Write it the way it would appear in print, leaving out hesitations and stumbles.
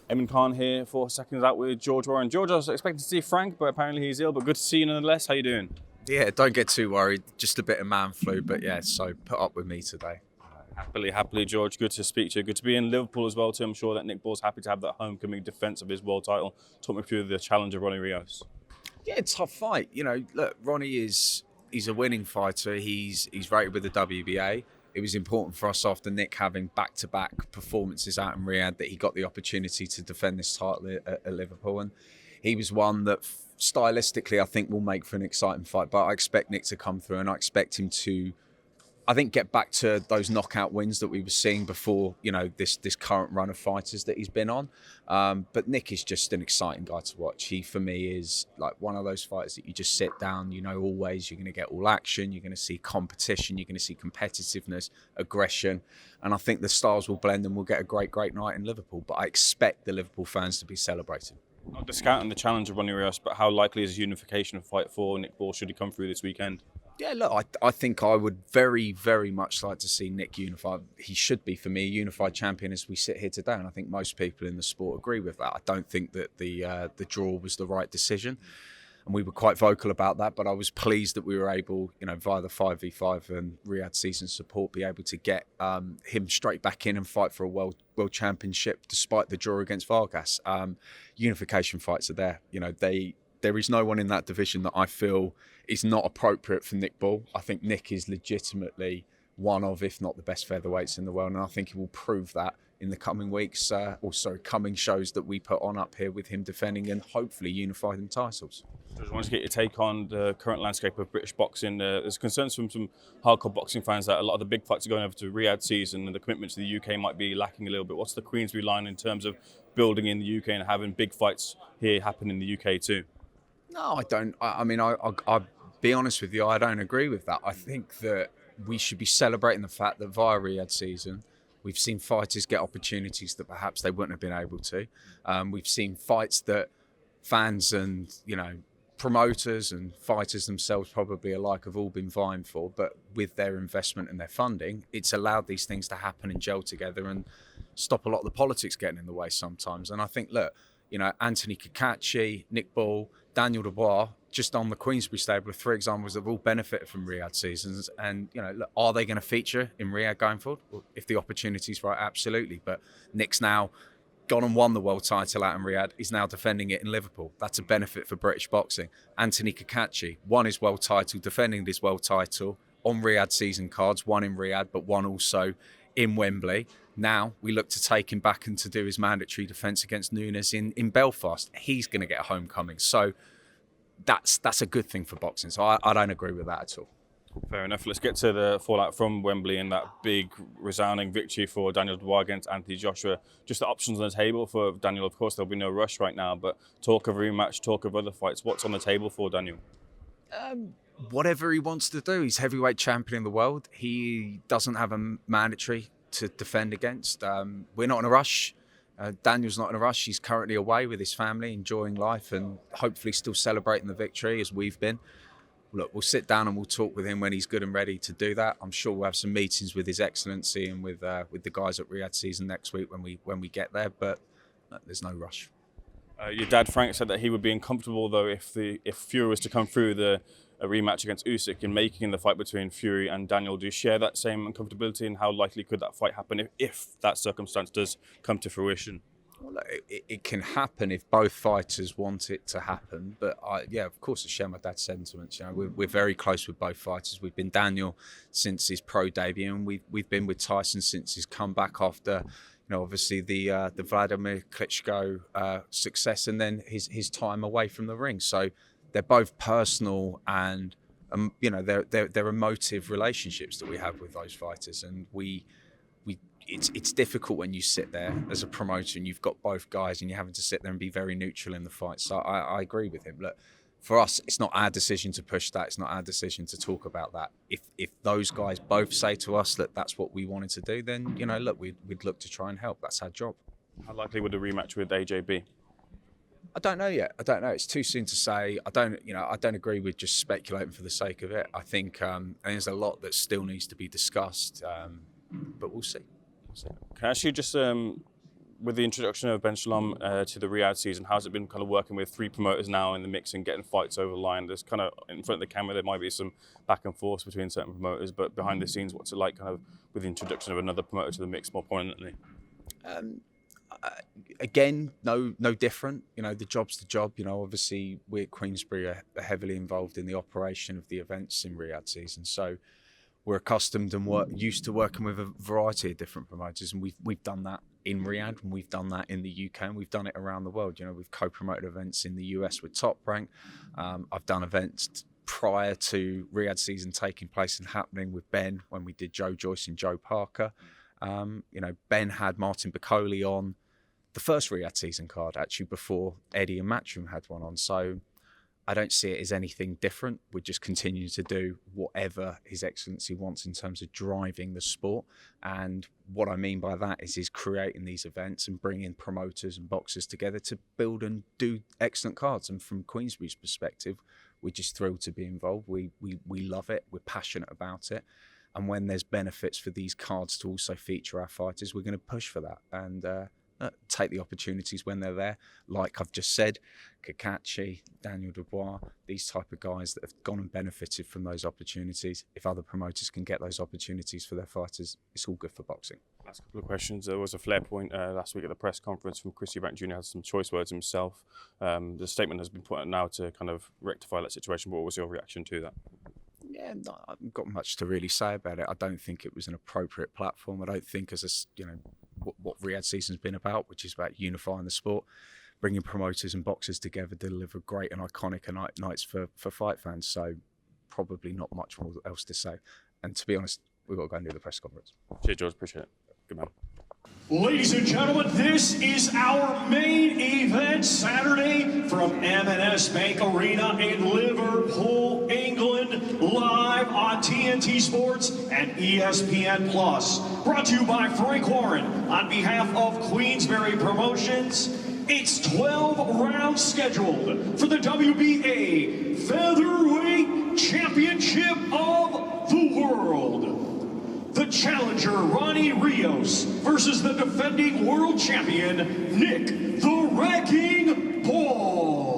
Eamon Khan here for Seconds Out with George Warren. George, I was expecting to see Frank, but apparently he's ill, but good to see you nonetheless. How you doing? Yeah, don't get too worried. Just a bit of man flu, but yeah, so put up with me today. Happily, George. Good to speak to you. Good to be in Liverpool as well, too. I'm sure that Nick Ball's happy to have that homecoming defence of his world title. Talk me through the challenge of Ronnie Rios. Yeah, tough fight. You know, look, Ronnie he's a winning fighter. He's rated with the WBA. It was important for us after Nick having back-to-back performances out in Riyadh that he got the opportunity to defend this title at Liverpool, and he was one that stylistically I think will make for an exciting fight. But I expect Nick to come through, and I expect him to, I think, get back to those knockout wins that we were seeing before, you know, this current run of fighters that he's been on. But Nick is just an exciting guy to watch. He, for me, is like one of those fighters that you just sit down, you know, always you're going to get all action, you're going to see competition, you're going to see competitiveness, aggression. And I think the styles will blend and we'll get a great night in Liverpool. But I expect the Liverpool fans to be celebrating. Not discounting the challenge of Ronnie Rios, but how likely is a unification fight for Nick Ball should he come through this weekend? Yeah, look, I think I would very much like to see Nick unified. He should be, for me, a unified champion as we sit here today, and I think most people in the sport agree with that. I don't think that the draw was the right decision, and we were quite vocal about that, but I was pleased that we were able, you know, via the 5v5 and Riyadh season support, be able to get him straight back in and fight for a world championship despite the draw against Vargas. Unification fights are there. You know, there is no one in that division that I feel is not appropriate for Nick Ball. I think Nick is legitimately one of, if not the best featherweights in the world, and I think he will prove that in the coming weeks, coming shows that we put on up here with him defending and hopefully unifying titles. I just wanted to get your take on the current landscape of British boxing. There's concerns from some hardcore boxing fans that a lot of the big fights are going over to Riyadh season and the commitment to the UK might be lacking a little bit. What's the Queensberry line in terms of building in the UK and having big fights here happen in the UK too? No, I don't. I'll be honest with you, I don't agree with that. I think that we should be celebrating the fact that via Riyadh season, we've seen fighters get opportunities that perhaps they wouldn't have been able to. We've seen fights that fans and, you know, promoters and fighters themselves probably alike have all been vying for, but with their investment and their funding, it's allowed these things to happen and gel together and stop a lot of the politics getting in the way sometimes. And I think, look, you know, Anthony Cacace, Nick Ball, Daniel Dubois, just on the Queensberry stable, are three examples that have all benefited from Riyadh seasons. And, you know, look, are they going to feature in Riyadh going forward? Well, if the opportunity's right, absolutely. But Nick's now gone and won the world title out in Riyadh. He's now defending it in Liverpool. That's a benefit for British boxing. Anthony Cacace won his world title, defending his world title on Riyadh season cards, one in Riyadh, but one also in Wembley. Now we look to take him back and to do his mandatory defence against Nunes in Belfast. He's going to get a homecoming. So that's a good thing for boxing. So I don't agree with that at all. Fair enough. Let's get to the fallout from Wembley and that big resounding victory for Daniel Dubois against Anthony Joshua. Just the options on the table for Daniel. Of course, there'll be no rush right now, but talk of rematch, talk of other fights. What's on the table for Daniel? Whatever he wants to do. He's heavyweight champion in the world. He doesn't have a mandatory to defend against. We're not in a rush. Daniel's not in a rush. He's currently away with his family, enjoying life and hopefully still celebrating the victory as we've been. Look, we'll sit down and we'll talk with him when he's good and ready to do that. I'm sure we'll have some meetings with His Excellency and with the guys at Riyadh season next week when we get there. But there's no rush. Your dad Frank said that he would be uncomfortable though if Fury was to come through a rematch against Usyk and making the fight between Fury and Daniel. Do you share that same uncomfortability, and how likely could that fight happen if that circumstance does come to fruition? Well, it can happen if both fighters want it to happen. But of course, I share my dad's sentiments. You know, we're very close with both fighters. We've been Daniel since his pro debut, and we've been with Tyson since his comeback after, you know, obviously the Vladimir Klitschko success, and then his time away from the ring. So they're both personal and you know, they're emotive relationships that we have with those fighters, and it's difficult when you sit there as a promoter and you've got both guys and you're having to sit there and be very neutral in the fight. So I agree with him. Look, for us, it's not our decision to push that. It's not our decision to talk about that. If those guys both say to us that that's what we wanted to do, then, you know, look, we'd look to try and help. That's our job. How likely would a rematch with AJ be? I don't know yet. I don't know. It's too soon to say. I don't agree with just speculating for the sake of it. I think there's a lot that still needs to be discussed, but we'll see. Can I ask you just with the introduction of Ben Shalom to the Riyadh season, how's it been kind of working with 3 promoters now in the mix and getting fights over the line? There's kind of, in front of the camera, there might be some back and forth between certain promoters, but behind the scenes, what's it like kind of with the introduction of another promoter to the mix more prominently? Again, no different. You know, the job's the job. You know, obviously we at Queensberry are heavily involved in the operation of the events in Riyadh season, so we're accustomed and used to working with a variety of different promoters, and we've done that in Riyadh, and we've done that in the UK, and we've done it around the world. You know, we've co-promoted events in the US with Top Rank. I've done events prior to Riyadh season taking place and happening with Ben when we did Joe Joyce and Joe Parker. You know, Ben had Martin Bacoli on the first Riyadh season card, actually, before Eddie and Matchroom had one on. So I don't see it as anything different. We just continue to do whatever His Excellency wants in terms of driving the sport. And what I mean by that is he's creating these events and bringing promoters and boxers together to build and do excellent cards. And from Queensberry's perspective, we're just thrilled to be involved. We love it. We're passionate about it. And when there's benefits for these cards to also feature our fighters, we're going to push for that and take the opportunities when they're there. Like I've just said, Kakachi, Daniel Dubois, these type of guys that have gone and benefited from those opportunities. If other promoters can get those opportunities for their fighters, it's all good for boxing. Last couple of questions. There was a flare point last week at the press conference from Chris Eubank Jr. Had some choice words himself. The statement has been put out now to kind of rectify that situation. What was your reaction to that? Yeah, no, I haven't got much to really say about it. I don't think it was an appropriate platform. I don't think what Riyadh season's been about, which is about unifying the sport, bringing promoters and boxers together to deliver great and iconic nights for fight fans. So probably not much more else to say. And to be honest, we've got to go and do the press conference. Cheers, George. Appreciate it. Good man. Ladies and gentlemen, this is our main event Saturday from M&S Bank Arena in Liverpool, England, live on TNT Sports and ESPN+. Brought to you by Frank Warren on behalf of Queensberry Promotions. It's 12 rounds scheduled for the WBA Featherweight Championship of the World. The challenger, Ronnie Rios, versus the defending world champion, Nick the Wrecking Ball.